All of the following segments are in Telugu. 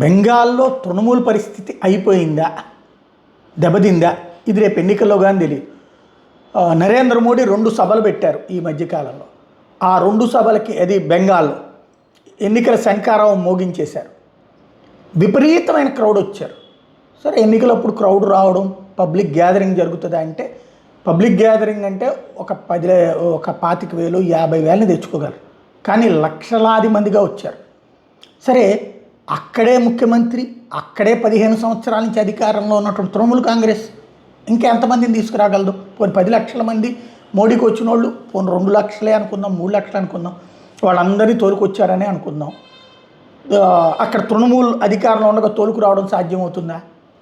బెంగాల్లో తృణమూల్ పరిస్థితి అయిపోయిందా, దెబ్బతిందా, ఇది రేపు ఎన్నికల్లో కానీ తెలియదు. నరేంద్ర మోడీ 2 సభలు పెట్టారు ఈ మధ్యకాలంలో. ఆ 2 సభలకి అది బెంగాల్లో ఎన్నికల శంఖారావం మోగించేశారు. విపరీతమైన క్రౌడ్ వచ్చారు. సరే, ఎన్నికలప్పుడు క్రౌడ్ రావడం, పబ్లిక్ గ్యాదరింగ్ జరుగుతుందా అంటే, పబ్లిక్ గ్యాదరింగ్ అంటే ఒక 25,000 50,000 తెచ్చుకోగలరు, కానీ లక్షలాది మందిగా వచ్చారు. సరే, అక్కడే ముఖ్యమంత్రి, అక్కడే 15 సంవత్సరాల నుంచి అధికారంలో ఉన్నటువంటి తృణమూల్ కాంగ్రెస్ ఇంకెంతమందిని తీసుకురాగలదు? పోనీ 10 లక్షల మంది మోడీకి వచ్చిన వాళ్ళు, పోనీ 2 లక్షలే అనుకుందాం, 3 లక్షలు అనుకుందాం, వాళ్ళందరినీ తోలుకొచ్చారనే అనుకుందాం. అక్కడ తృణమూల్ అధికారంలో ఉండగా తోలుకు రావడం సాధ్యమవుతుందా?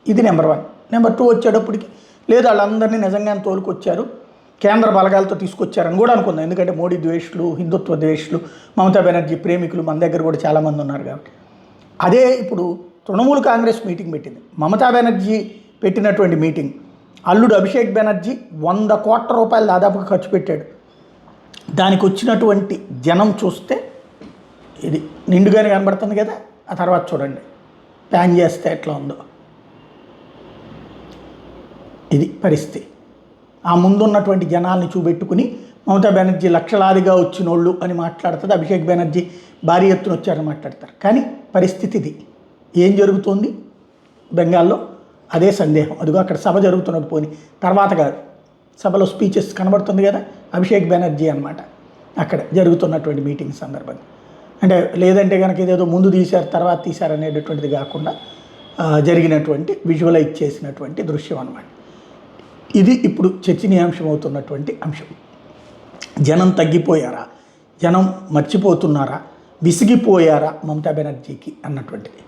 ఇది నెంబర్ 1. నెంబర్ 2 వచ్చేటప్పటికి లేదు, వాళ్ళందరినీ నిజంగానే తోలుకొచ్చారు, కేంద్ర బలగాలతో తీసుకొచ్చారని కూడా అనుకుందాం. ఎందుకంటే మోడీ ద్వేషులు, హిందుత్వ ద్వేషులు, మమతా బెనర్జీ ప్రేమికులు మన దగ్గర కూడా చాలామంది ఉన్నారు కాబట్టి. అదే ఇప్పుడు తృణమూల్ కాంగ్రెస్ మీటింగ్ పెట్టింది. మమతా బెనర్జీ పెట్టినటువంటి మీటింగ్, అల్లుడు అభిషేక్ బెనర్జీ 100 కోట్ల రూపాయలు దాదాపుగా ఖర్చు పెట్టాడు. దానికి వచ్చినటువంటి జనం చూస్తే ఇది నిండుగానే కనబడుతుంది కదా. ఆ తర్వాత చూడండి ప్యాన్ చేస్తే ఎట్లా ఉందో. ఇది పరిస్థితి. ఆ ముందున్నటువంటి జనాల్ని చూపెట్టుకుని మమతా బెనర్జీ లక్షలాదిగా వచ్చినోళ్ళు అని మాట్లాడుతుంది, అభిషేక్ బెనర్జీ భారీ ఎత్తున వచ్చారని మాట్లాడతారు. కానీ పరిస్థితి ఇది. ఏం జరుగుతుంది బెంగాల్లో? అదే సందేహం. అదిగో అక్కడ సభ జరుగుతున్నట్టు, పోని తర్వాత కాదు, సభలో స్పీచెస్ కనబడుతుంది కదా, అభిషేక్ బెనర్జీ అనమాట అక్కడ జరుగుతున్నటువంటి మీటింగ్ సందర్భంగా. అంటే లేదంటే కనుక ఇదేదో ముందు తీశారు తర్వాత తీశారు అనేటటువంటిది కాకుండా జరిగినటువంటి విజువలైజ్ చేసినటువంటి దృశ్యం అన్నమాట. ఇది ఇప్పుడు చర్చనీయాంశం అవుతున్నటువంటి అంశం. జనం తగ్గిపోయారా, జనం మర్చిపోతున్నారా, విసిగిపోయారా మమతా బెనర్జీకి అన్నటువంటిది.